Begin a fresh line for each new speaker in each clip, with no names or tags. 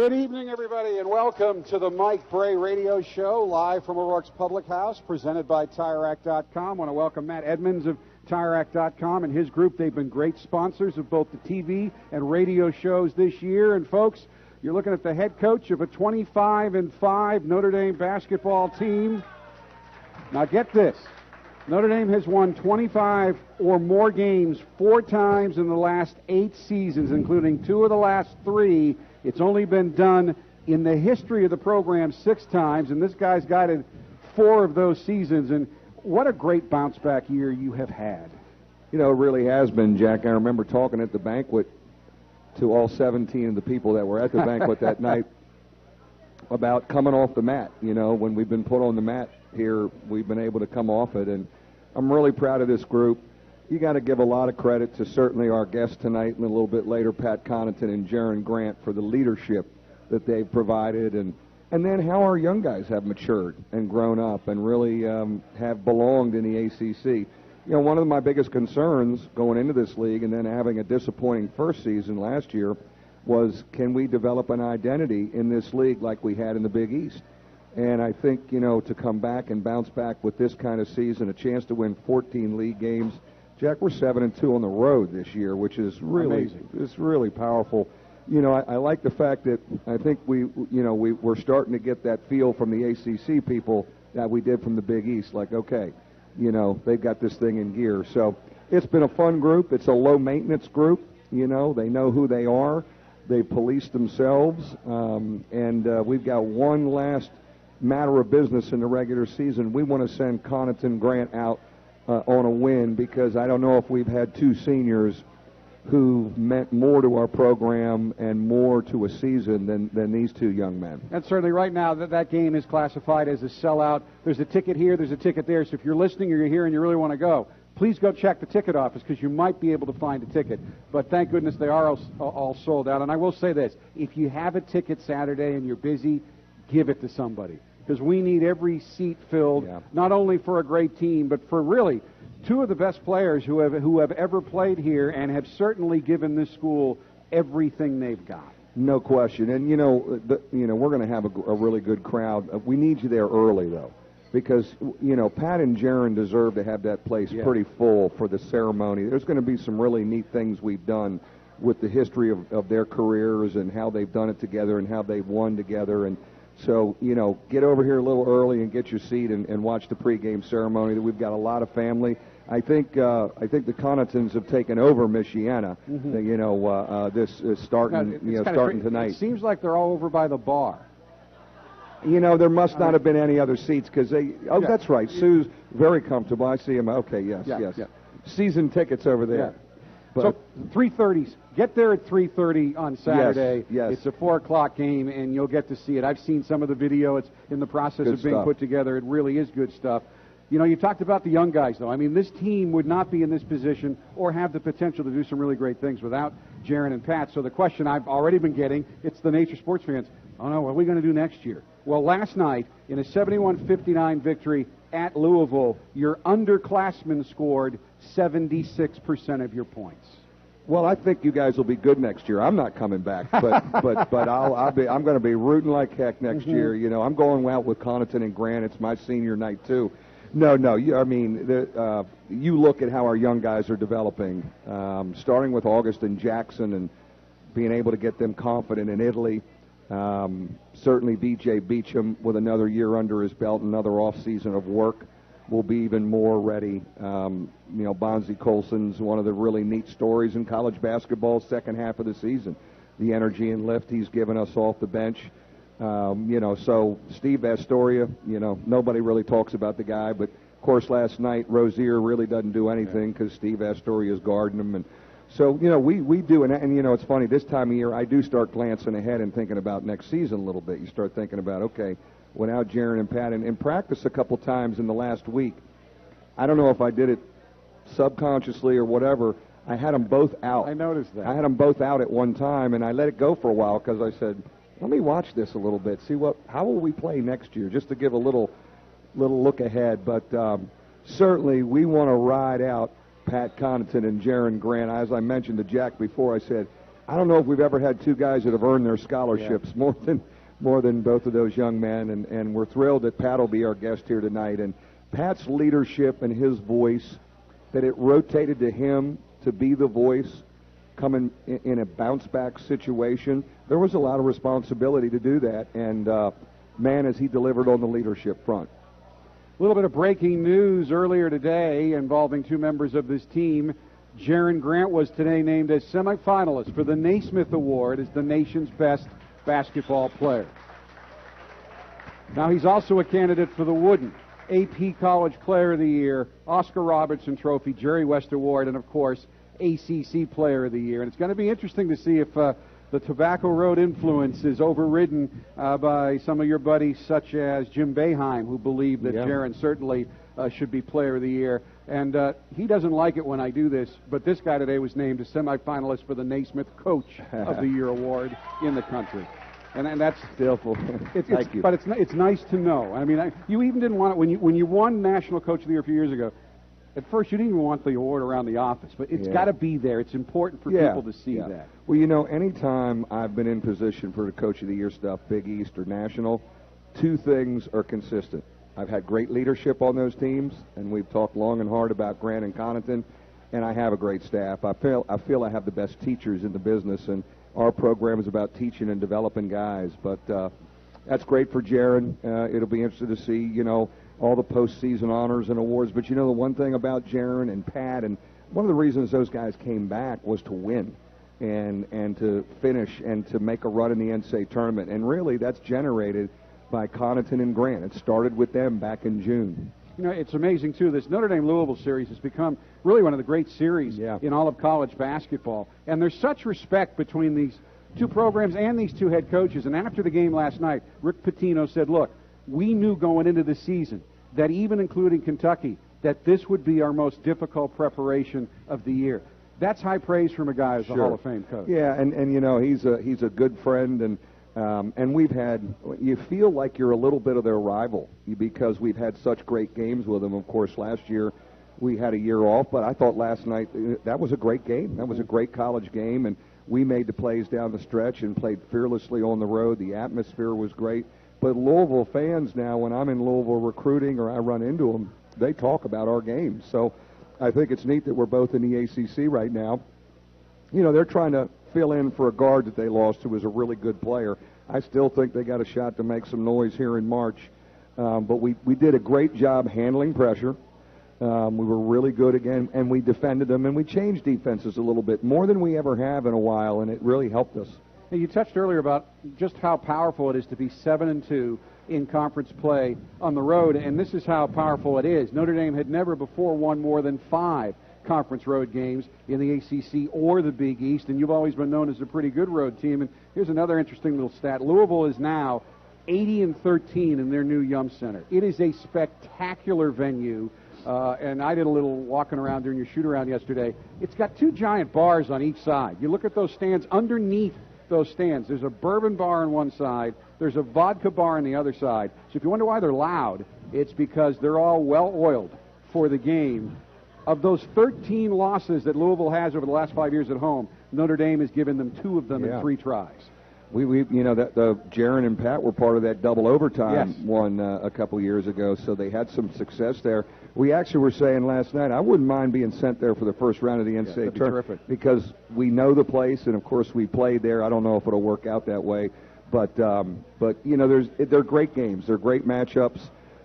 Good evening, everybody, and welcome to the Mike Brey Radio Show, live from O'Rourke's Public House, presented by TireRack.com. I want to welcome Matt Edmonds of TireRack.com and his group. They've been great sponsors of both the TV and radio shows this year. And, folks, you're looking at the head coach of a 25-5 Notre Dame basketball team. Now, get this. Notre Dame has won 25 or more games 4 times in the last 8 seasons, including 2 of the last 3. It's only been done in the history of the program 6 times, and this guy's guided 4 of those seasons. And what a great bounce-back year you have had.
You know, it really has been, Jack. I remember talking at the banquet to all 17 of the people that were at the banquet that night about coming off the mat. You know, when we've been put on the mat here, we've been able to come off it, and I'm really proud of this group. You got to give a lot of credit to certainly our guests tonight and a little bit later, Pat Connaughton and Jaron Grant, for the leadership that they've provided, and then how our young guys have matured and grown up and really have belonged in the ACC. You know, one of my biggest concerns going into this league and then having a disappointing first season last year was, can we develop an identity in this league like we had in the Big East? And I think, you know, to come back and bounce back with this kind of season, a chance to win 14 league games. Jack, we're 7-2 on the road this year, which is really amazing. It's really powerful. You know, I like the fact that I think we're starting to get that feel from the ACC people that we did from the Big East. Like, okay, you know, they've got this thing in gear. So it's been a fun group. It's a low-maintenance group. You know, they know who they are. They police themselves. And we've got one last matter of business in the regular season. We want to send Connaughton Grant out on a win, because I don't know if we've had 2 seniors who meant more to our program and more to a season than these 2 young men.
And certainly right now that game is classified as a sellout. There's a ticket here, there's a ticket there. So if you're listening or you're here and you really want to go, please go check the ticket office, because you might be able to find a ticket. But thank goodness they are all sold out. And I will say this, if you have a ticket Saturday and you're busy, give it to somebody, because we need every seat filled, not only for a great team, but for really 2 of the best players who have ever played here and have certainly given this school everything they've got.
No question. And, you know, we're going to have a really good crowd. We need you there early, though, because, you know, Pat and Jaron deserve to have that place pretty full for the ceremony. There's going to be some really neat things we've done with the history of their careers and how they've done it together and how they've won together. And so, you know, get over here a little early and get your seat and watch the pregame ceremony. We've got a lot of family. I think the Connaughtons have taken over Michiana. Mm-hmm. You know, this is starting tonight.
It seems like they're all over by the bar.
You know, there must not have been any other seats, because they. Oh, that's right. Sue's very comfortable. I see him. Okay, yes. Season tickets over there.
Yeah. So 3:30s. Get there at 3:30 on Saturday.
Yes.
It's a 4:00 game, and you'll get to see it. I've seen some of the video. It's in the process of being put together. It really is good stuff. You know, you talked about the young guys, though. I mean, this team would not be in this position or have the potential to do some really great things without Jaron and Pat. So the question I've already been getting, it's the nature sports fans. Oh, no, what are we going to do next year? Well, last night, in a 71-59 victory at Louisville, your underclassmen scored 76% of your points.
Well, I think you guys will be good next year. I'm not coming back, but I'm going to be rooting like heck next year. You know, I'm going out with Connaughton and Grant. It's my senior night too. No. I mean, you look at how our young guys are developing, starting with August and Jackson, and being able to get them confident in Italy. Certainly, B.J. Beecham with another year under his belt, another off season of work, will be even more ready. You know, Bonzi Colson's one of the really neat stories in college basketball second half of the season. The energy and lift he's given us off the bench. You know, so Steve Astoria, you know, nobody really talks about the guy, but of course last night Rozier really doesn't do anything because Steve Astoria's guarding him. And so, you know, we do, and you know, it's funny, this time of year I do start glancing ahead and thinking about next season a little bit. You start thinking about, okay, without Jaron and Pat, and in practice a couple times in the last week, I don't know if I did it subconsciously or whatever, I had them both out.
I noticed that.
I had them both out at one time, and I let it go for a while because I said, let me watch this a little bit, see how will we play next year, just to give a little look ahead. But certainly we want to ride out Pat Connaughton and Jaron Grant. As I mentioned to Jack before, I said, I don't know if we've ever had two guys that have earned their scholarships more than both of those young men, and we're thrilled that Pat will be our guest here tonight. And Pat's leadership and his voice, that it rotated to him to be the voice coming in a bounce-back situation, there was a lot of responsibility to do that, and man, has he delivered on the leadership front.
A little bit of breaking news earlier today involving two members of this team. Jaron Grant was today named as semifinalist for the Naismith Award as the nation's best basketball player. Now he's also a candidate for the Wooden, AP College Player of the Year, Oscar Robertson Trophy, Jerry West Award, and of course ACC Player of the Year. And it's going to be interesting to see if the Tobacco Road influence is overridden by some of your buddies such as Jim Boeheim, who believe that Jaron certainly should be Player of the Year. And he doesn't like it when I do this, but this guy today was named a semifinalist for the Naismith Coach of the Year award in the country. And that's
still thank you.
But it's nice to know. I mean, you even didn't want it when you won National Coach of the Year a few years ago. At first, you didn't even want the award around the office, but it's got to be there. It's important for people to see that.
Well, you know, anytime I've been in position for the Coach of the Year stuff, Big East or National, two things are consistent. I've had great leadership on those teams, and we've talked long and hard about Grant and Connaughton, and I have a great staff. I feel I have the best teachers in the business, and our program is about teaching and developing guys. But that's great for Jaron. It'll be interesting to see, you know, all the postseason honors and awards. But you know, the one thing about Jaron and Pat, and one of the reasons those guys came back was to win and to finish and to make a run in the NCAA tournament. And really, that's generated by Connaughton and Grant. It started with them back in June.
You know, it's amazing, too. This Notre Dame-Louisville series has become really one of the great series in all of college basketball. And there's such respect between these two programs and these two head coaches. And after the game last night, Rick Pitino said, look, we knew going into the season that even including Kentucky, that this would be our most difficult preparation of the year. That's high praise from a guy as a Hall of Fame coach.
Yeah, and you know, he's a good friend, and we've had, you feel like you're a little bit of their rival because we've had such great games with them. Of course, last year we had a year off, but I thought last night that was a great game. That was a great college game, and we made the plays down the stretch and played fearlessly on the road. The atmosphere was great. But Louisville fans now, when I'm in Louisville recruiting or I run into them, they talk about our games. So I think it's neat that we're both in the ACC right now. You know, they're trying to fill in for a guard that they lost who was a really good player. I still think they got a shot to make some noise here in March. But we did a great job handling pressure. We were really good again, and we defended them, and we changed defenses a little bit, more than we ever have in a while, and it really helped us.
Hey, you touched earlier about just how powerful it is to be 7-2 in conference play on the road, and this is how powerful it is. Notre Dame had never before won more than 5 conference road games in the ACC or the Big East, and you've always been known as a pretty good road team. And here's another interesting little stat. Louisville is now 80-13 in their new Yum Center. It is a spectacular venue, and I did a little walking around during your shoot-around yesterday. It's got 2 giant bars on each side. You look at those stands underneath those stands. There's a bourbon bar on one side. There's a vodka bar on the other side. So if you wonder why they're loud, it's because they're all well-oiled for the game. Of those 13 losses that Louisville has over the last 5 years at home, Notre Dame has given them 2 of them in 3 tries.
We you know, that the Jaron and Pat were part of that double overtime one a couple years ago, so they had some success there. We actually were saying last night, I wouldn't mind being sent there for the first round of the NCAA tournament because we know the place, and of course we played there. I don't know if it'll work out that way, but you know, they're great games, they're great matchups,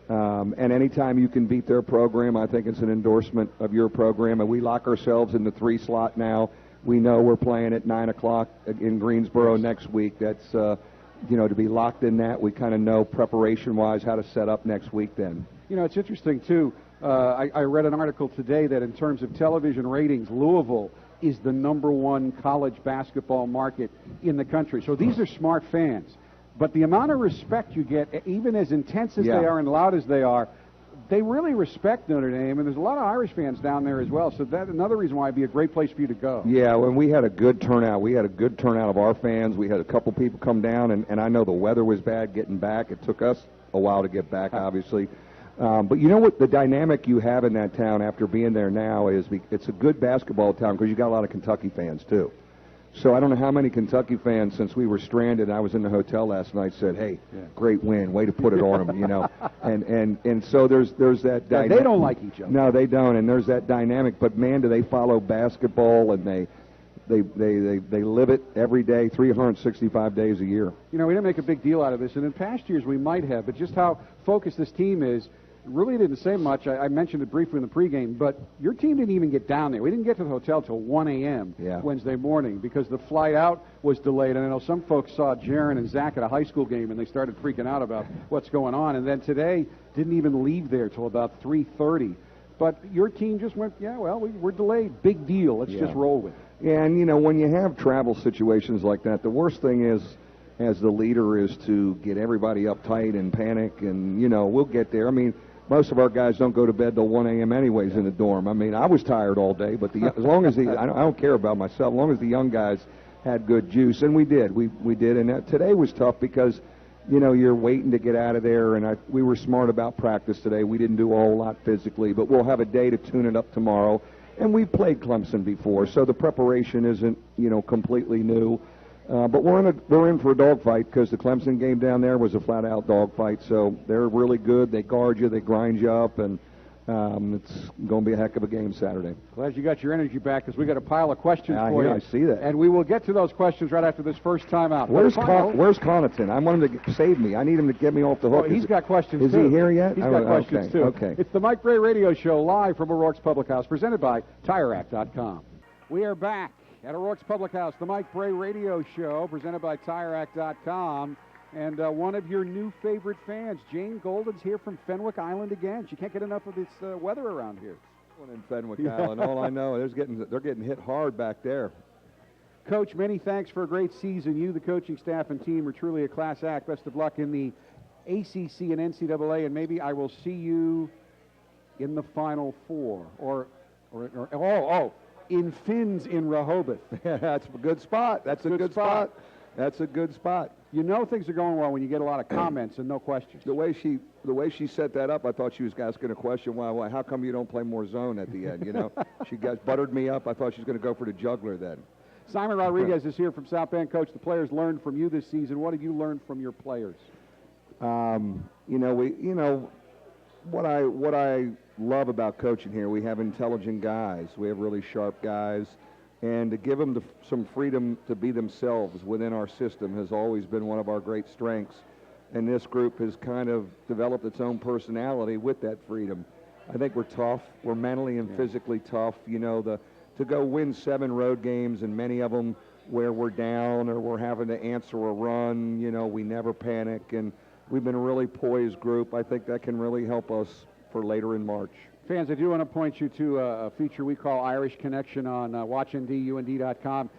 and anytime you can beat their program, I think it's an endorsement of your program. And we lock ourselves in the 3 slot now. We know we're playing at 9 o'clock in Greensboro next week. That's, you know, to be locked in that, we kind of know preparation-wise how to set up next week then.
You know, it's interesting, too. I read an article today that in terms of television ratings, Louisville is the #1 college basketball market in the country. So these are smart fans. But the amount of respect you get, even as intense as they are and loud as they are, they really respect Notre Dame, and there's a lot of Irish fans down there as well, so that's another reason why it'd be a great place for you to go.
Yeah, when we had a good turnout. We had a good turnout of our fans. We had a couple people come down, and I know the weather was bad getting back. It took us a while to get back, obviously. But you know what? The dynamic you have in that town after being there now is it's a good basketball town because you got a lot of Kentucky fans, too. So I don't know how many Kentucky fans, since we were stranded, I was in the hotel last night, said, "Hey, great win, way to put it on them," you know. And so there's that dynamic.
They don't like each other.
No, they don't, and there's that dynamic. But man, do they follow basketball, and they live it every day, 365 days a year.
You know, we didn't make a big deal out of this, and in past years we might have, but just how focused this team is. Really didn't say much. I mentioned it briefly in the pregame, but your team didn't even get down there. We didn't get to the hotel till 1 a.m. Wednesday morning because the flight out was delayed. And I know some folks saw Jaron and Zach at a high school game, and they started freaking out about what's going on. And then today didn't even leave there till about 3:30. But your team just went, we're delayed. Big deal. Let's just roll with it.
Yeah, and, you know, when you have travel situations like that, the worst thing is, as the leader, is to get everybody uptight and panic. And, you know, we'll get there. I mean, most of our guys don't go to bed till 1 a.m. anyways in the dorm. I mean, I was tired all day, but as long as I don't care about myself, as long as the young guys had good juice, and we did. We did, and today was tough because, you know, you're waiting to get out of there, and we were smart about practice today. We didn't do a whole lot physically, but we'll have a day to tune it up tomorrow. And we played Clemson before, so the preparation isn't, you know, completely new. But we're in for a dogfight because the Clemson game down there was a flat-out dogfight. So they're really good. They guard you. They grind you up. And it's going to be a heck of a game Saturday.
Glad you got your energy back because we got a pile of questions for you.
I see that.
And we will get to those questions right after this first timeout.
Where's Connaughton? I want him to save me. I need him to get me off the hook.
He's got questions, too.
Is he here yet?
He's got questions, too.
Okay.
It's the Mike Brey Radio Show live from O'Rourke's Public House, presented by TireRack.com. We are back at O'Rourke's Public House, the Mike Brey Radio Show, presented by TireRack.com. And one of your new favorite fans, Jane Golden's here from Fenwick Island again. She can't get enough of this weather around here.
In Fenwick Island, all I know is they're getting hit hard back there.
Coach, many thanks for a great season. You, the coaching staff, and team are truly a class act. Best of luck in the ACC and NCAA, and maybe I will see you in the Final Four in Fins in Rehoboth.
That's a good spot. That's a good spot. That's a good spot.
You know things are going well when you get a lot of comments and no questions.
The way she set that up, I thought she was asking a question. Why? How come you don't play more zone at the end? You know, she buttered me up. I thought she was going to go for the juggler then.
Simon Rodriguez is here from South Bend. Coach, the players learned from you this season. What have you learned from your players? What I love about coaching here, we have intelligent guys. We have really sharp guys. And to give them some freedom to be themselves within our system has always been one of our great strengths. And this group has kind of developed its own personality with that freedom. I think we're tough. We're mentally and physically tough. You know, to go win 7 road games, and many of them where we're down or we're having to answer a run, you know, we never panic. And we've been a really poised group. I think that can really help us for later in March. Fans, I do want to point you to a feature we call Irish Connection on WatchND, UND.com.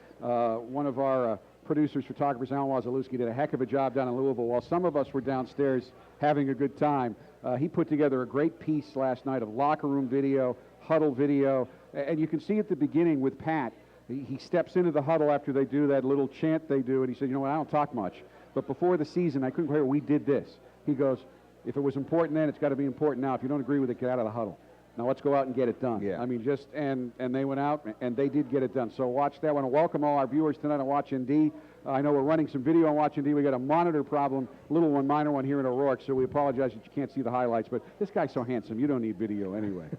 One of our producers, photographers, Alan Wazalewski, did a heck of a job down in Louisville. While some of us were downstairs having a good time, he put together a great piece last night of locker room video, huddle video, and you can see at the beginning with Pat, he steps into the huddle after they do that little chant they do, and he said, you know what, I don't talk much, but before the season, I couldn't hear we did this. He goes, if it was important then, it's got to be important now. If you don't agree with it, get out of the huddle. Now let's go out and get it done.
Yeah.
I mean, and they went out, and they did get it done. So watch that. I want to welcome all our viewers tonight on Watch ND. I know we're running some video on Watch ND. We got a monitor problem, little one, minor one here in O'Rourke, so we apologize that you can't see the highlights. But this guy's so handsome, you don't need video anyway.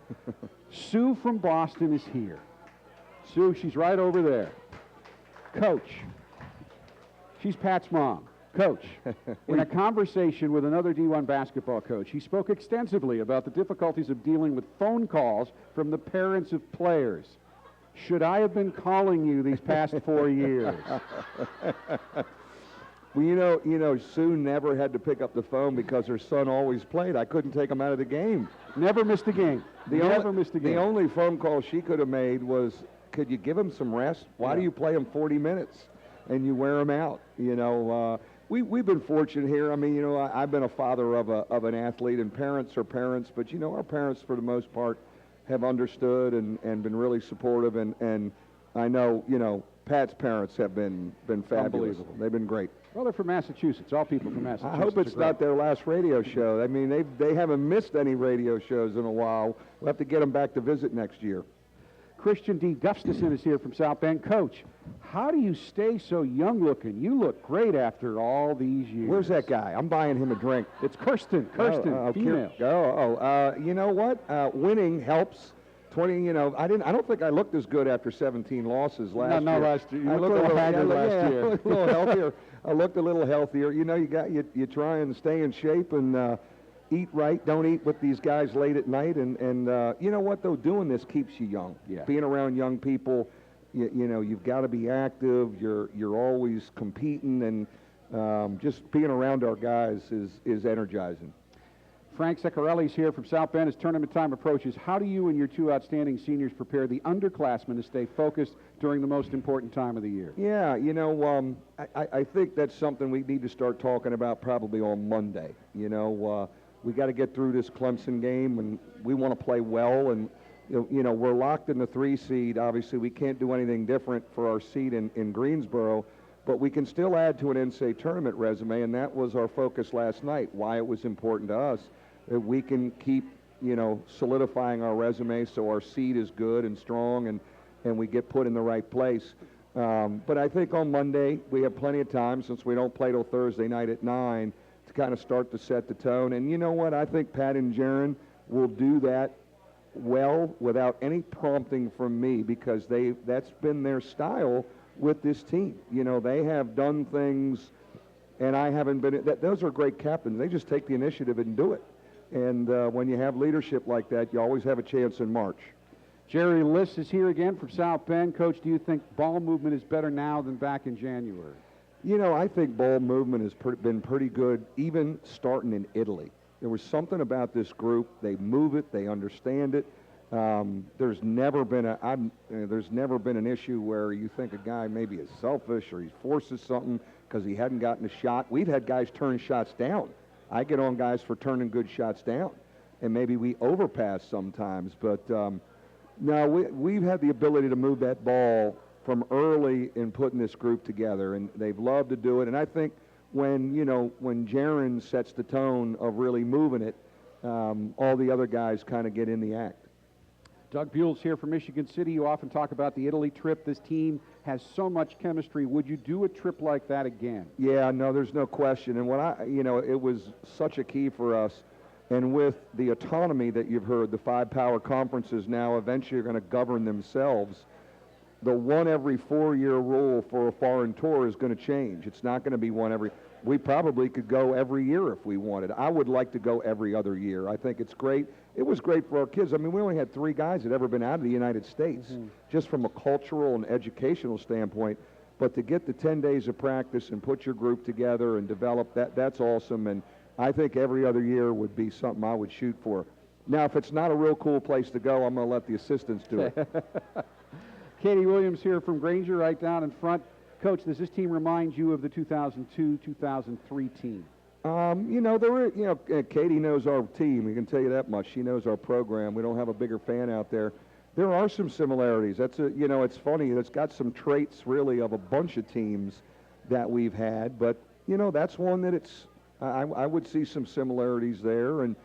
Sue from Boston is here. Sue, she's right over there. Coach, she's Pat's mom. Coach, in a conversation with another D1 basketball coach, he spoke extensively about the difficulties of dealing with phone calls from the parents of players. Should I have been calling you these past 4 years?
Well, you know, Sue never had to pick up the phone because her son always played. I couldn't take him out of the game.
Never missed a game. Never missed a game.
The only phone call she could have made was, could you give him some rest? Why do you play him 40 minutes and you wear him out? You know, We've been fortunate here. I mean, you know, I've been a father of an athlete, and parents are parents, but, you know, our parents, for the most part, have understood and been really supportive, and I know, you know, Pat's parents have been fabulous. They've been great.
Well, they're from Massachusetts, all people from Massachusetts.
I hope it's not their last radio show. I mean, they haven't missed any radio shows in a while. We'll have to get them back to visit next year.
Christian D. Gustafson is here from South Bend. Coach, how do you stay so young-looking? You look great after all these years.
Where's that guy? I'm buying him a drink.
It's Kirsten, female.
You know what? Winning helps. 20, you know, I don't think I looked as good after 17 losses last year.
No, last year. You
I
looked a little haggard last year.
I looked a little healthier. I looked a little healthier. You know, you try and stay in shape and eat right. Don't eat with these guys late at night. And you know what, though? Doing this keeps you young.
Yeah.
Being around young people, you know, you've got to be active. You're always competing, and just being around our guys is energizing.
Frank Ciccarelli's here from South Bend as tournament time approaches. How do you and your two outstanding seniors prepare the underclassmen to stay focused during the most important time of the year?
Yeah, you know, I think that's something we need to start talking about probably on Monday. You know, we got to get through this Clemson game, and we want to play well. And, you know, we're locked in the 3 seed. Obviously, we can't do anything different for our seed in Greensboro, but we can still add to an NCAA tournament resume, and that was our focus last night, why it was important to us. That we can keep, you know, solidifying our resume so our seed is good and strong and we get put in the right place. But I think on Monday we have plenty of time, since we don't play till Thursday night at 9, to kind of start to set the tone. And you know what? I think Pat and Jaron will do that well without any prompting from me, because that's been their style with this team. You know, they have done things, and I haven't been. Those are great captains. They just take the initiative and do it. And when you have leadership like that, you always have a chance in March.
Jerry Liss is here again from South Bend. Coach, do you think ball movement is better now than back in January?
You know, I think ball movement has been pretty good, even starting in Italy. There was something about this group. They move it. They understand it. There's never been an issue where you think a guy maybe is selfish or he forces something because he hadn't gotten a shot. We've had guys turn shots down. I get on guys for turning good shots down, and maybe we overpass sometimes. But no, we've had the ability to move that ball from early in putting this group together, and they've loved to do it. And I think when Jaron sets the tone of really moving it, all the other guys kind of get in the act.
Doug Buell's here from Michigan City. You often talk about the Italy trip. This team has so much chemistry. Would you do a trip like that again?
Yeah, no, there's no question. And it was such a key for us. And with the autonomy that you've heard, the 5 power conferences now eventually are going to govern themselves. The 1 every 4-year rule for a foreign tour is going to change. It's not going to be 1 every. We probably could go every year if we wanted. I would like to go every other year. I think it's great. It was great for our kids. I mean, we only had 3 guys that had ever been out of the United States, just from a cultural and educational standpoint. But to get the 10 days of practice and put your group together and develop that's awesome. And I think every other year would be something I would shoot for. Now, if it's not a real cool place to go, I'm going to let the assistants do it.
Katie Williams here from Granger, right down in front. Coach, does this team remind you of the 2002-2003 team? Katie knows our team. We can tell you that much. She knows our program. We don't have a bigger fan out there. There are some similarities. It's funny. It's got some traits, really, of a bunch of teams that we've had. But, that's one that I would see some similarities there. And,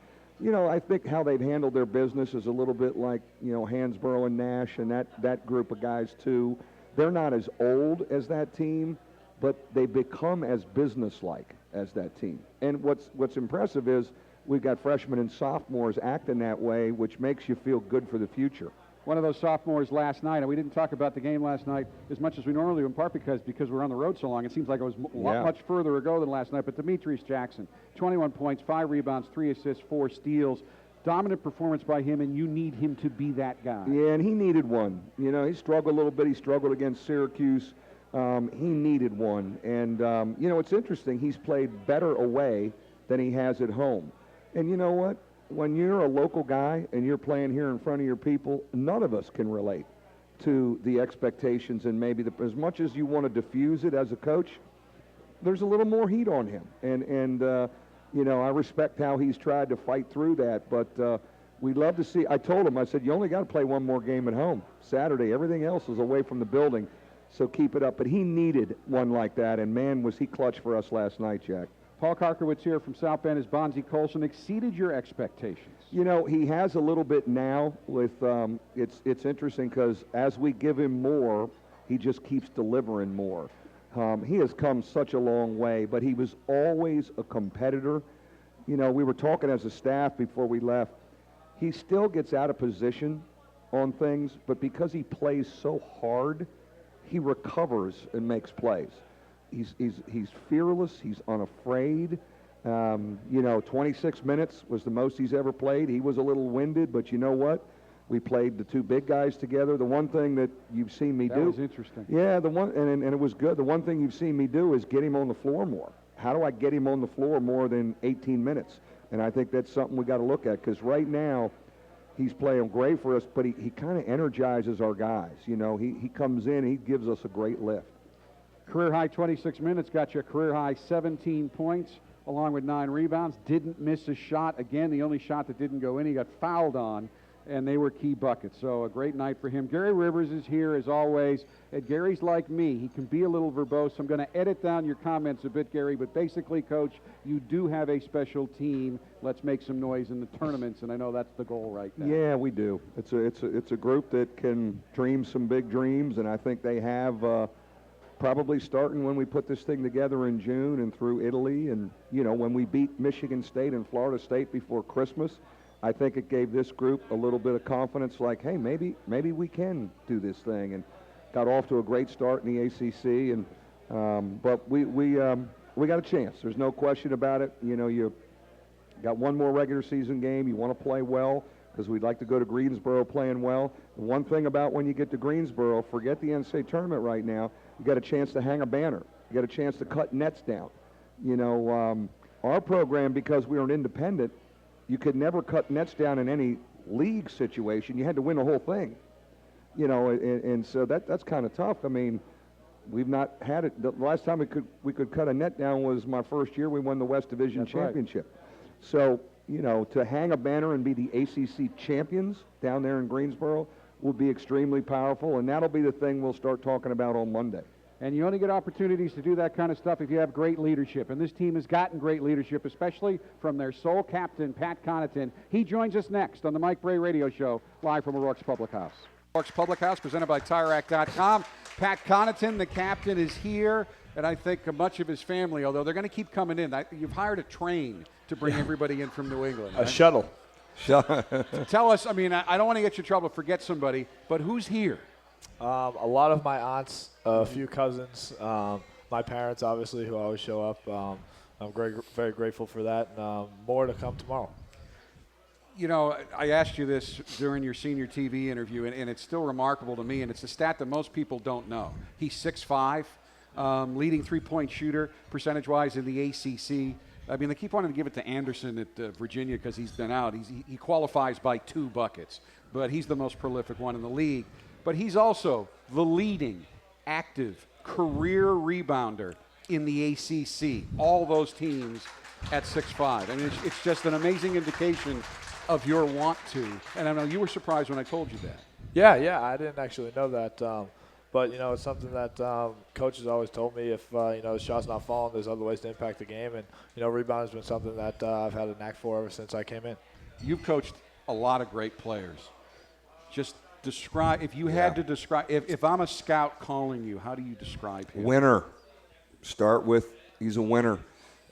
I think how they've handled their business is a little bit like, Hansborough and Nash and that group of guys, too. They're not as old as that team, but they become as businesslike as that team. And what's impressive is we've got freshmen and sophomores acting that way, which makes you feel good for the future. One of those sophomores last night, and we didn't talk about the game last night as much as we normally do, in part because we're on the road so long. It seems like it was much further ago than last night. But Demetrius Jackson, 21 points, 5 rebounds, 3 assists, 4 steals. Dominant performance by him, and you need him to be that guy.
Yeah, and he needed one. He struggled a little bit. He struggled against Syracuse. He needed one. And, it's interesting. He's played better away than he has at home. And you know what? When you're a local guy and you're playing here in front of your people, none of us can relate to the expectations, and maybe as much as you want to diffuse it as a coach, there's a little more heat on him. And I respect how he's tried to fight through that, but we'd love to see. I told him, I said, you only got to play one more game at home Saturday. Everything else is away from the building, so keep it up. But he needed one like that, and man, was he clutch for us last night, Jack.
Paul Karkowitz here from South Bend. Has Bonzie Colson exceeded your expectations?
You know, he has a little bit now. With it's interesting because as we give him more, he just keeps delivering more. He has come such a long way, but he was always a competitor. You know, we were talking as a staff before we left. He still gets out of position on things, but because he plays so hard, he recovers and makes plays. He's fearless. He's unafraid. 26 minutes was the most he's ever played. He was a little winded, but you know what? We played the two big guys together. The one thing that you've seen me do.
That was interesting.
Yeah, and it was good. The one thing you've seen me do is get him on the floor more. How do I get him on the floor more than 18 minutes? And I think that's something we got to look at because right now he's playing great for us, but he kind of energizes our guys. You know, he comes in, he gives us a great lift.
Career-high 26 minutes, got you a career-high 17 points, along with 9 rebounds. Didn't miss a shot. Again, the only shot that didn't go in, he got fouled on, and they were key buckets. So a great night for him. Gary Rivers is here, as always. And Gary's like me. He can be a little verbose. I'm going to edit down your comments a bit, Gary, but basically, Coach, you do have a special team. Let's make some noise in the tournaments, and I know that's the goal right now.
Yeah, we do. It's a group that can dream some big dreams, and I think they have probably starting when we put this thing together in June and through Italy, and when we beat Michigan State and Florida State before Christmas, I think it gave this group a little bit of confidence, like, hey, maybe we can do this thing, and got off to a great start in the ACC, and but we got a chance. There's no question about it. You got one more regular season game. You want to play well because we'd like to go to Greensboro playing well. The one thing about when you get to Greensboro, forget the NCAA tournament right now. You got a chance to hang a banner. You got a chance to cut nets down. Our program, because we were an independent, you could never cut nets down in any league situation. You had to win the whole thing. And so that's kind of tough. I mean, we've not had it. The last time we could cut a net down was my first year. We won the West Division championship. Right. So, to hang a banner and be the ACC champions down there in Greensboro will be extremely powerful, and that'll be the thing we'll start talking about on Monday.
And you only get opportunities to do that kind of stuff if you have great leadership. And this team has gotten great leadership, especially from their sole captain, Pat Connaughton. He joins us next on the Mike Brey Radio Show, live from O'Rourke's Public House. O'Rourke's Public House, presented by TireRack.com. Pat Connaughton, the captain, is here, and I think much of his family, although they're going to keep coming in. You've hired a train to bring everybody in from New England.
Right? A shuttle.
Tell us, I don't want to get you in trouble, forget somebody, but who's here?
A lot of my aunts, a few cousins, my parents, obviously, who always show up. I'm very grateful for that, and more to come tomorrow.
I asked you this during your senior TV interview, and it's still remarkable to me, and it's a stat that most people don't know. He's 6'5", leading three-point shooter percentage-wise in the ACC. They keep wanting to give it to Anderson at Virginia because he's been out. He qualifies by 2 buckets, but he's the most prolific one in the league. But he's also the leading active career rebounder in the ACC. All those teams at 6'5". It's just an amazing indication of your want to. And I know you were surprised when I told you that.
Yeah, I didn't actually know that. But, it's something that Coach has always told me. If, the shot's not falling, there's other ways to impact the game. And, rebounding has been something that I've had a knack for ever since I came in.
You've coached a lot of great players. Just describe, if you had to describe, if I'm a scout calling you, how do you describe him?
Winner. Start with, he's a winner.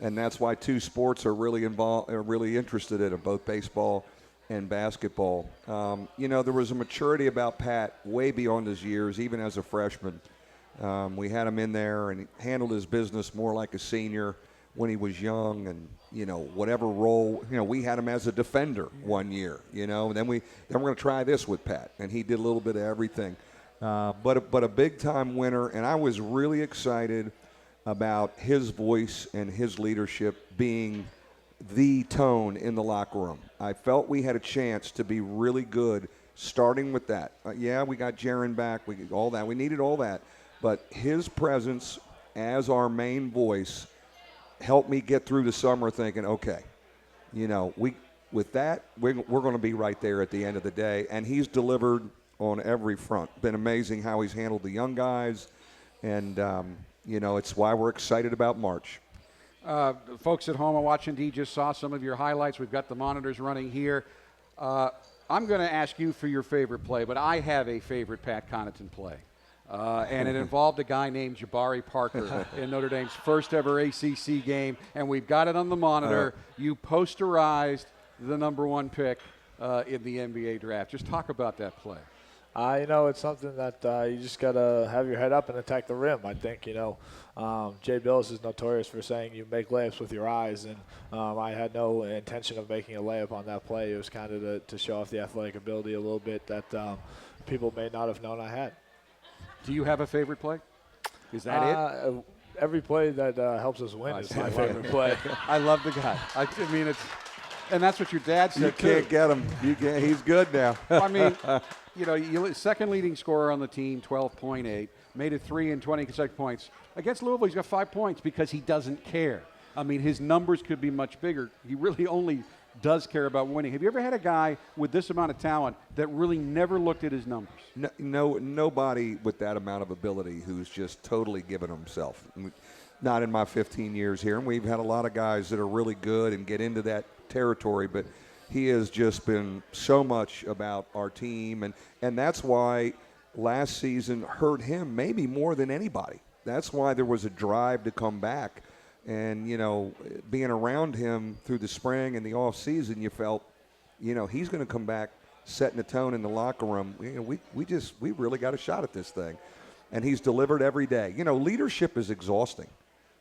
And that's why 2 sports are really interested in it, both baseball and basketball. There was a maturity about Pat way beyond his years, even as a freshman. We had him in there, and he handled his business more like a senior when he was young, and whatever role. We had him as a defender one year. And then we're going to try this with Pat, and he did a little bit of everything. But a big time winner, and I was really excited about his voice and his leadership being the tone in the locker room. I felt we had a chance to be really good starting with that. We got Jaron back, all that. We needed all that. But his presence as our main voice helped me get through the summer thinking, okay, with that, we're going to be right there at the end of the day. And he's delivered on every front. Been amazing how he's handled the young guys. And, it's why we're excited about March.
Folks at home are watching. D just saw some of your highlights. We've got the monitors running here. I'm going to ask you for your favorite play, but I have a favorite Pat Connaughton play. And it involved a guy named Jabari Parker in Notre Dame's first ever ACC game, and we've got it on the monitor. You posterized the number 1 pick in the NBA draft. Just talk about that play.
It's something that you just got to have your head up and attack the rim. I think, Jay Billis is notorious for saying you make layups with your eyes, and I had no intention of making a layup on that play. It was kind of to show off the athletic ability a little bit that people may not have known I had.
Do you have a favorite play? Is that it?
Every play that helps us win is my favorite play.
I love the guy. I mean, and that's what your dad said.
You can't get him. He's good now.
I mean, second leading scorer on the team, 12.8, made it 3 in 20 consecutive points. Against Louisville, he's got 5 points because he doesn't care. I mean, his numbers could be much bigger. He really only does care about winning. Have you ever had a guy with this amount of talent that really never looked at his numbers?
No, nobody with that amount of ability who's just totally given himself. Not in my 15 years here, and we've had a lot of guys that are really good and get into that territory, but he has just been so much about our team, and that's why last season hurt him maybe more than anybody. That's why there was a drive to come back. And, being around him through the spring and the off season, you felt, he's going to come back setting the tone in the locker room. We really got a shot at this thing. And he's delivered every day. Leadership is exhausting.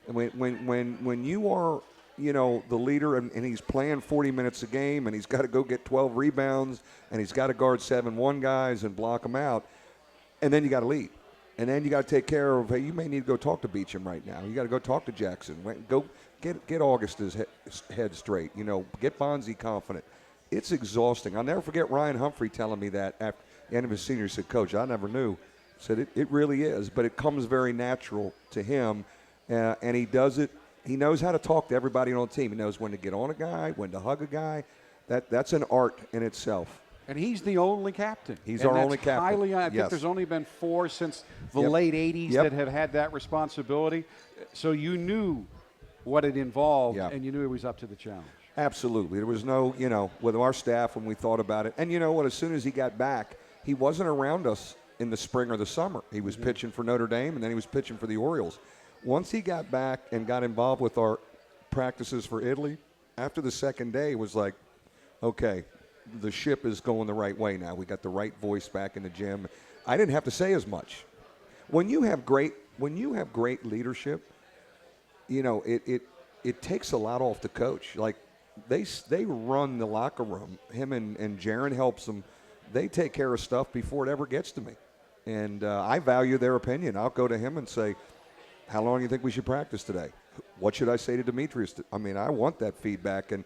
And when you are, the leader and he's playing 40 minutes a game and he's got to go get 12 rebounds and he's got to guard 7-1 guys and block them out, and then you got to lead. And then you got to take care of, hey, you may need to go talk to Beecham right now. You got to go talk to Jackson. Go get Augustus' head straight. Get Bonzi confident. It's exhausting. I'll never forget Ryan Humphrey telling me that after the end of his senior. He said, Coach, I never knew. I said, it really is. But it comes very natural to him. And he does it. He knows how to talk to everybody on the team. He knows when to get on a guy, when to hug a guy. That's an art in itself.
And he's the only captain.
He's our only captain.
I think there's only been 4 since the late 80s that have had that responsibility. So you knew what it involved, and you knew it was up to the challenge.
Absolutely. There was no, with our staff when we thought about it. And you know what? As soon as he got back, he wasn't around us in the spring or the summer. He was pitching for Notre Dame, and then he was pitching for the Orioles. Once he got back and got involved with our practices for Italy, after the second day, it was like, okay, the ship is going the right way now. We got the right voice back in the gym. I didn't have to say as much. When you have great leadership, it takes a lot off the coach. Like they run the locker room. Him and Jaron helps them. They take care of stuff before it ever gets to me. And I value their opinion. I'll go to him and say, how long do you think we should practice today? What should I say to Demetrius? I mean, I want that feedback, and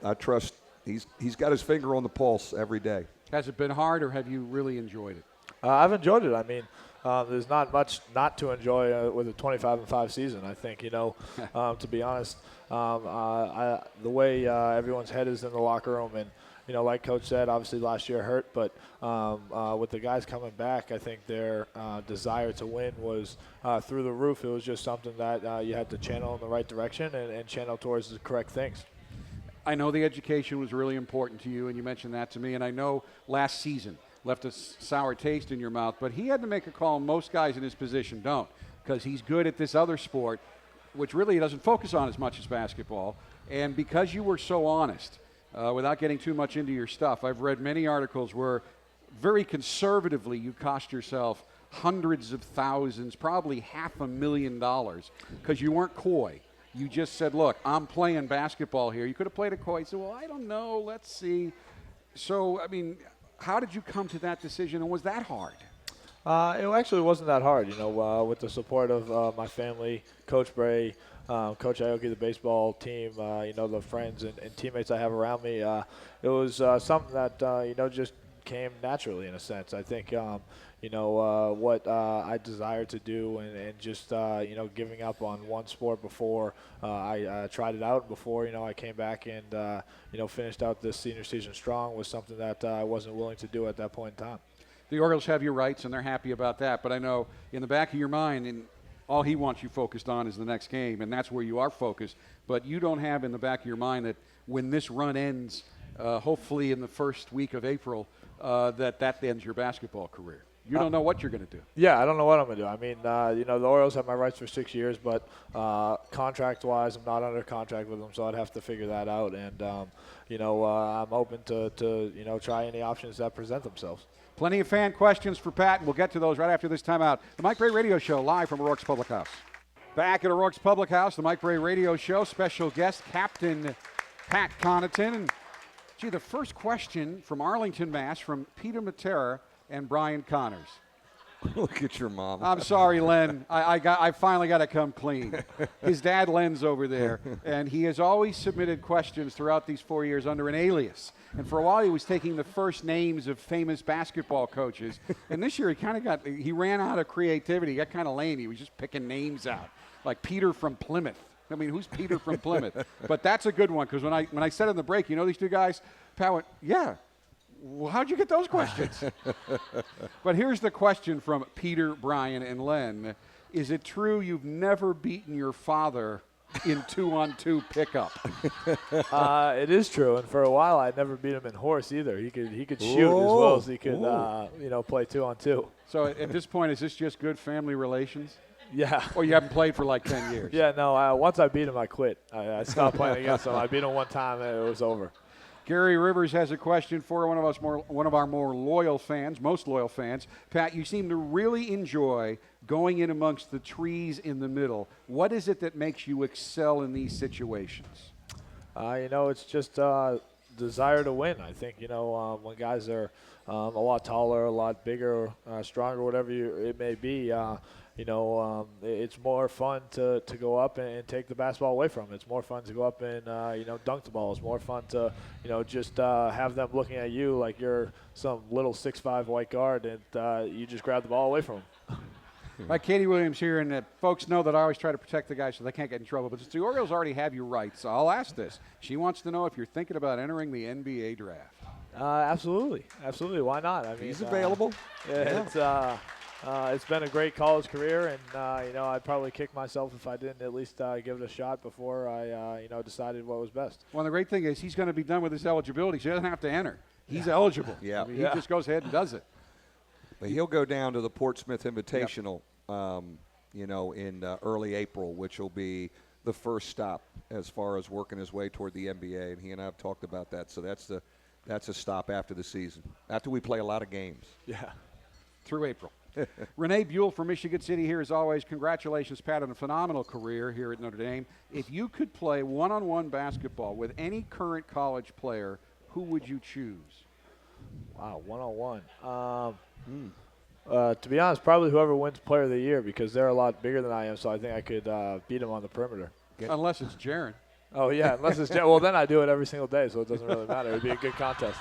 I trust he's got his finger on the pulse every day.
Has it been hard, or have you really enjoyed it?
I've enjoyed it. I mean, there's not much not to enjoy with a 25-5 season. I think, to be honest, the way everyone's head is in the locker room, and like Coach said, obviously last year hurt, but with the guys coming back, I think their desire to win was through the roof. It was just something that you had to channel in the right direction and channel towards the correct things.
I know the education was really important to you, and you mentioned that to me, and I know last season left a sour taste in your mouth, but he had to make a call. Most guys in his position don't, because he's good at this other sport, which really he doesn't focus on as much as basketball, and because you were so honest, without getting too much into your stuff, I've read many articles where very conservatively you cost yourself hundreds of thousands, probably $500,000, because you weren't coy. You just said, look, I'm playing basketball here. You could have played it coy. You said, well, I don't know. Let's see. So, I mean, how did you come to that decision, and was that hard?
It actually wasn't that hard, with the support of my family, Coach Brey, Coach Aoki, the baseball team, the friends and teammates I have around me. It was something that, just came naturally in a sense. I think, what I desire to do and just, giving up on one sport before I tried it out, before, I came back and, finished out this senior season strong was something that I wasn't willing to do at that point in time.
The Orioles have your rights, and they're happy about that. But I know in the back of your mind, and all he wants you focused on is the next game, and that's where you are focused. But you don't have in the back of your mind that when this run ends, hopefully in the first week of April, that ends your basketball career. You don't know what you're going to do.
Yeah, I don't know what I'm going to do. I mean, the Orioles have my rights for 6 years, but contract-wise, I'm not under contract with them, so I'd have to figure that out. And, I'm open to try any options that present themselves.
Plenty of fan questions for Pat, and we'll get to those right after this timeout. The Mike Brey Radio Show, live from O'Rourke's Public House. Back at O'Rourke's Public House, the Mike Brey Radio Show, special guest, Captain Pat Connaughton. And, the first question from Arlington, Mass., from Peter Matera and Brian Connors.
Look at your mom.
I'm sorry, Len. I finally got to come clean. His dad, Len's over there, and he has always submitted questions throughout these 4 years under an alias. And for a while, he was taking the first names of famous basketball coaches. And this year, he ran out of creativity. He got kind of lame. He was just picking names out, like Peter from Plymouth. I mean, who's Peter from Plymouth? But that's a good one, because when I said in the break, these two guys, Pat went, yeah. Well, how'd you get those questions? But here's the question from Peter, Brian, and Len. Is it true you've never beaten your father in 2-on-2 pickup?
It is true, and for a while I never beat him in horse either. He could shoot as well as he could play 2-on-2.
So at this point, is this just good family relations?
Yeah.
Or you haven't played for like 10 years?
Yeah, no. Once I beat him, I quit. I stopped playing against him. I beat him one time, and it was over.
Gary Rivers has a question for one of our more loyal fans, most loyal fans. Pat, you seem to really enjoy going in amongst the trees in the middle. What is it that makes you excel in these situations?
It's just desire to win. I think, when guys are a lot taller, a lot bigger, stronger, whatever it may be, it's more fun to go up and take the basketball away from them. It's more fun to go up and, dunk the ball. It's more fun to, just have them looking at you like you're some little 6'5" white guard and you just grab the ball away from them.
Like Katie Williams here, and folks know that I always try to protect the guys so they can't get in trouble. But since the Orioles already have you right, so I'll ask this. She wants to know if you're thinking about entering the NBA draft.
Absolutely. Absolutely. Why not? I mean,
he's available.
It's been a great college career, and I'd probably kick myself if I didn't at least give it a shot before I decided what was best.
Well, the great thing is he's going to be done with his eligibility, so he doesn't have to enter. He's eligible.
Yeah.
He just goes ahead and does it.
But he'll go down to the Portsmouth Invitational, in early April, which will be the first stop as far as working his way toward the NBA. And he and I have talked about that. So that's a stop after the season, after we play a lot of games.
Yeah.
Through April. Renee Buell from Michigan City here as always. Congratulations, Pat, on a phenomenal career here at Notre Dame. If you could play one-on-one basketball with any current college player, who would you choose?
Wow, one-on-one. To be honest, probably whoever wins Player of the Year, because they're a lot bigger than I am, so I think I could beat them on the perimeter.
Unless it's Jaron.
Oh, yeah, unless it's Jaron. Well, then I do it every single day, so it doesn't really matter. It would be a good contest.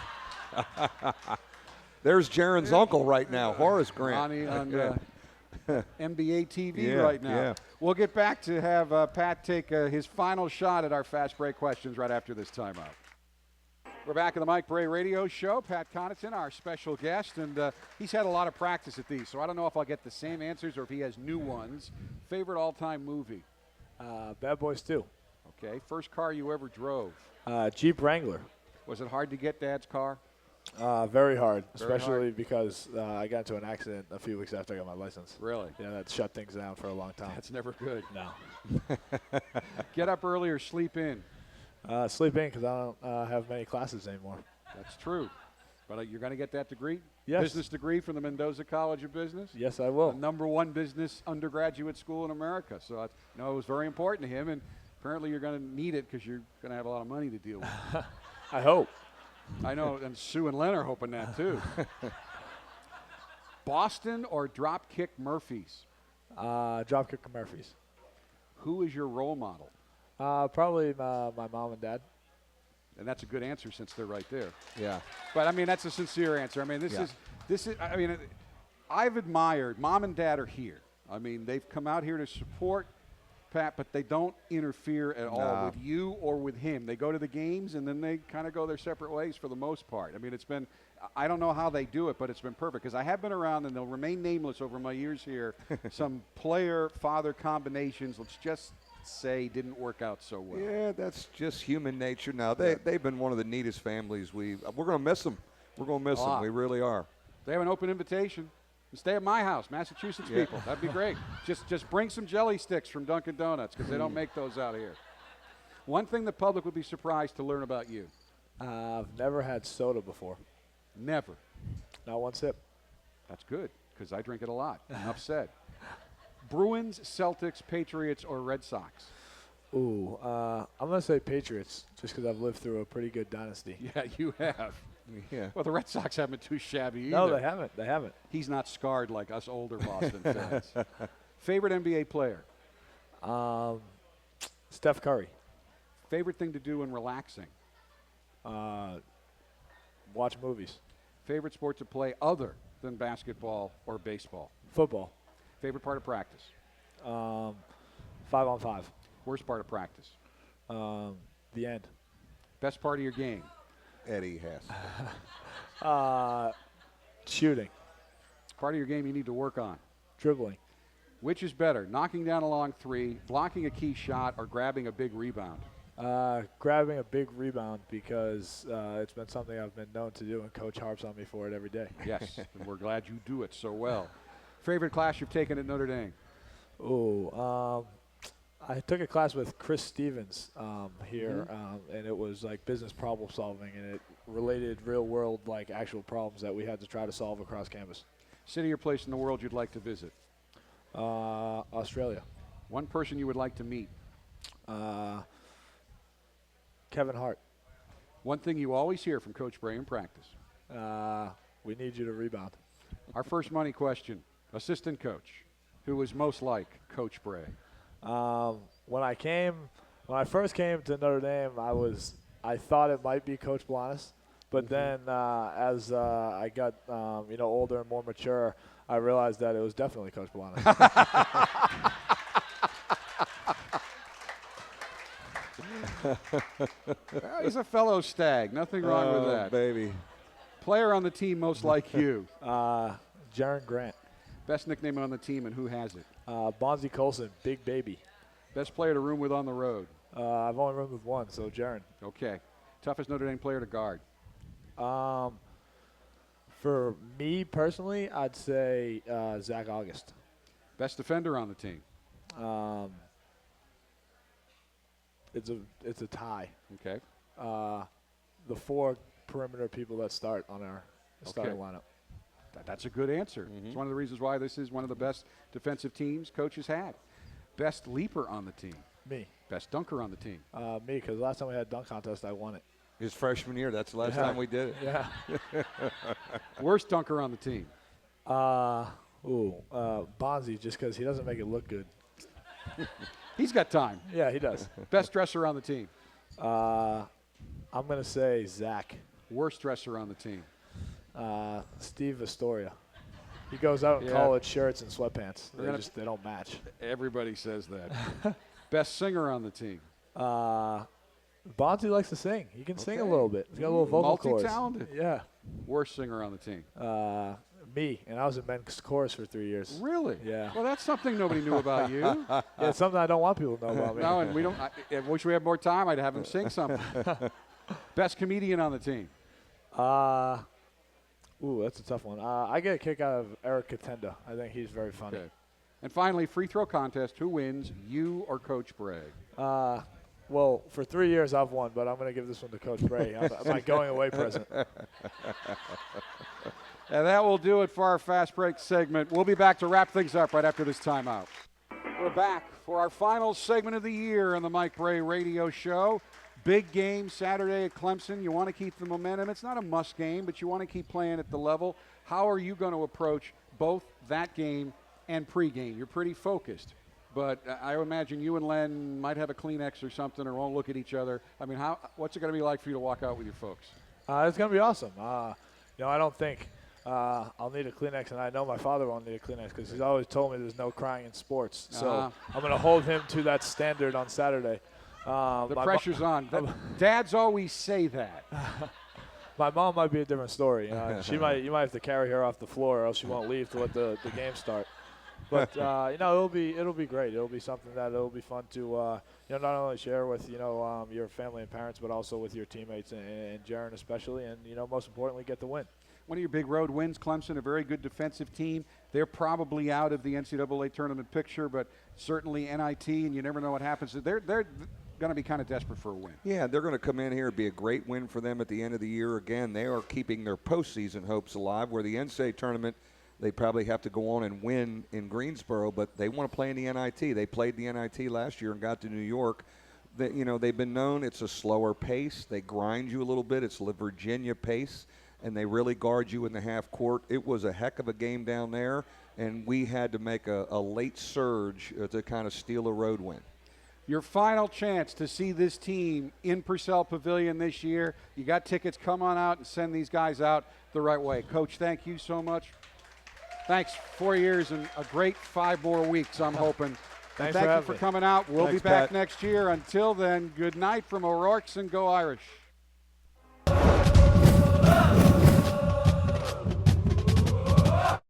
There's Jaron's uncle right now, Horace Grant.
On NBA TV right now. Yeah. We'll get back to have Pat take his final shot at our fast break questions right after this timeout. We're back in the Mike Brey Radio Show. Pat Connaughton, our special guest, and he's had a lot of practice at these, so I don't know if I'll get the same answers or if he has new ones. Favorite all-time movie?
Bad Boys 2.
Okay. First car you ever drove?
Jeep Wrangler.
Was it hard to get Dad's car?
Very hard, especially because I got into an accident a few weeks after I got my license.
Really?
Yeah, that shut things down for a long time.
That's never good.
No.
Get up early or sleep in?
Sleep in because I don't have many classes anymore.
That's true. But you're going to get that degree?
Yes.
Business degree from the Mendoza College of Business?
Yes, I will.
The #1 business undergraduate school in America. So it was very important to him, and apparently you're going to need it because you're going to have a lot of money to deal with.
I hope.
I know, and Sue and Len are hoping that too. Boston or Dropkick Murphys?
Dropkick Murphys.
Who is your role model?
Probably my mom and dad.
And that's a good answer since they're right there.
Yeah.
But I mean, that's a sincere answer. I mean, this is. I mean, I've admired. Mom and Dad are here. I mean, they've come out here to support Pat, but they don't interfere at all with you or with him. They go to the games and then they kind of go their separate ways for the most part. I mean, it's been I don't know how they do it, but it's been perfect because I have been around, and they'll remain nameless over my years here, some player-father combinations, let's just say, didn't work out so well.
Yeah, that's just human nature. Now, they've been one of the neatest families. We're going to miss them. We're going to miss them. We really are.
They have an open invitation. Stay at my house, Massachusetts people. That'd be great. Just bring some jelly sticks from Dunkin' Donuts because they don't make those out here. One thing the public would be surprised to learn about you.
I've never had soda before.
Never.
Not one sip.
That's good because I drink it a lot. Enough said. Bruins, Celtics, Patriots, or Red Sox?
Ooh, I'm going to say Patriots just because I've lived through a pretty good dynasty.
Yeah, you have.
Yeah.
Well, the Red Sox haven't been too shabby either.
No, they haven't. They haven't.
He's not scarred like us older Boston fans. Favorite NBA player?
Steph Curry.
Favorite thing to do when relaxing?
Watch movies.
Favorite sport to play other than basketball or baseball?
Football.
Favorite part of practice?
5-on-5.
Worst part of practice?
The end.
Best part of your game?
Eddie has.
Shooting.
Part of your game you need to work on?
Dribbling.
Which is better, knocking down a long three, blocking a key shot, or grabbing a big rebound?
Grabbing a big rebound because it's been something I've been known to do, and Coach harps on me for it every day.
Yes, and we're glad you do it so well. Favorite class you've taken at Notre Dame?
Oh, I took a class with Chris Stevens here, and it was like business problem solving, and it related real world, like actual problems that we had to try to solve across campus.
City or place in the world you'd like to visit?
Australia.
One person you would like to meet?
Kevin Hart.
One thing you always hear from Coach Brey in practice?
We need you to rebound.
Our first money question, assistant coach, who was most like Coach Brey?
When I first came to Notre Dame, I thought it might be Coach Blanes, but then as I got older and more mature, I realized that it was definitely Coach Blanes.
He's a fellow Stag. Nothing wrong with that.
Baby.
Player on the team most like you?
Jaron Grant.
Best nickname on the team and who has it?
Bonzi Colson, Big Baby.
Best player to room with on the road?
I've only roomed with one, so Jaron.
Okay. Toughest Notre Dame player to guard?
For me personally, I'd say Zach August.
Best defender on the team?
It's a tie.
Okay.
The four perimeter people that start on our starting lineup.
That's a good answer. It's one of the reasons why this is one of the best defensive teams coaches had. Best leaper on the team?
Me.
Best dunker on the team?
Me, because last time we had a dunk contest, I won it.
His freshman year, that's the last time we did it.
Yeah.
Worst dunker on the team?
Bonzi, just because he doesn't make it look good.
He's got time.
Yeah, he does.
Best dresser on the team?
I'm going to say Zach.
Worst dresser on the team?
Steve Astoria. He goes out in college shirts and sweatpants. They don't match.
Everybody says that. Best singer on the team?
Bonzi likes to sing. He can sing a little bit. He's got a little vocal cords.
Multi-talented.
Yeah.
Worst singer on the team?
Me, and I was in men's chorus for 3 years.
Really?
Yeah.
Well, that's something nobody knew about you.
Yeah, it's something I don't want people to know about me.
No, and we don't. I wish we had more time. I'd have him sing something. Best comedian on the team?
That's a tough one. I get a kick out of Eric Katenda. I think he's very funny.
Okay. And finally, free throw contest. Who wins, you or Coach Brey?
Well, for 3 years I've won, but I'm going to give this one to Coach Brey. My going away present.
And that will do it for our Fast Break segment. We'll be back to wrap things up right after this timeout. We're back for our final segment of the year on the Mike Brey Radio Show. Big game Saturday at Clemson. You want to keep the momentum. It's not a must game, but you want to keep playing at the level. How are you going to approach both that game and pregame? You're pretty focused, but I would imagine you and Len might have a Kleenex or something or won't look at each other. I mean, what's it going to be like for you to walk out with your folks?
It's going to be awesome. I don't think I'll need a Kleenex, and I know my father won't need a Kleenex because he's always told me there's no crying in sports. So I'm going to hold him to that standard on Saturday.
The pressure's on. Dads always say that.
My mom might be a different story. You might have to carry her off the floor, or else she won't leave to let the game start. But it'll be great. It'll be something that it'll be fun to not only share with your family and parents, but also with your teammates and Jaron especially, and most importantly, get the win.
One of your big road wins, Clemson, a very good defensive team. They're probably out of the NCAA tournament picture, but certainly NIT, and you never know what happens. They're going to be kind of desperate for a win.
Yeah, they're going to come in here. It'd be a great win for them at the end of the year. Again, they are keeping their postseason hopes alive, where the NCAA tournament, they probably have to go on and win in Greensboro, but they want to play in the NIT. They played the NIT last year and got to New York. They've been known it's a slower pace. They grind you a little bit. It's the Virginia pace, and they really guard you in the half court. It was a heck of a game down there, and we had to make a late surge to kind of steal a road win.
Your final chance to see this team in Purcell Pavilion this year. You got tickets. Come on out and send these guys out the right way. Coach, thank you so much. Thanks. 4 years and a great 5 more weeks, I'm hoping.
Thank
you for coming out. We'll be back
Pat.
next year. Until then, good night from O'Rourke's and go Irish.